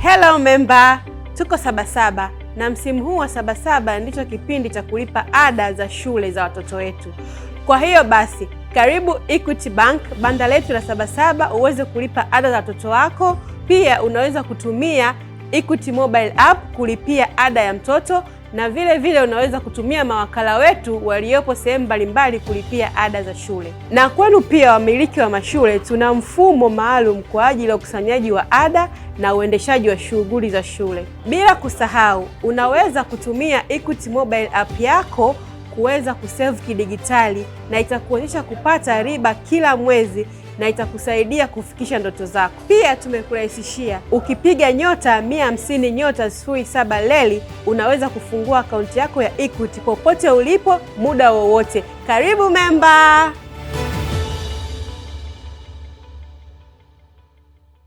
Hello member, tuko Sabasaba na msimu huu wa Sabasaba ndicho kipindi cha kulipa ada za shule za watoto wetu. Kwa hiyo basi, karibu Equity Bank, banda letu la Sabasaba uweze kulipa ada za watoto wako. Pia unaweza kutumia Equity Mobile App kulipia ada ya mtoto, na vile unaweza kutumia mawakala wetu waliopo sehemu mbalimbali kulipia ada za shule. Na kwenu pia wamiliki wa mashule, tuna mfumo maalum kwa ajili ya ukusanyaji wa ada na uendeshaji wa shughuli za shule. Bila kusahau, unaweza kutumia Equity Mobile App yako kuweza kusave kidigitali, na itakuonyesha kupata riba kila mwezi na itakusaidia kufikisha ndoto zako. Pia tumekurahisishia, ukipiga *50*07 unaweza kufungua akaunti yako ya Equity popote ulipo, muda wowote. Karibu member!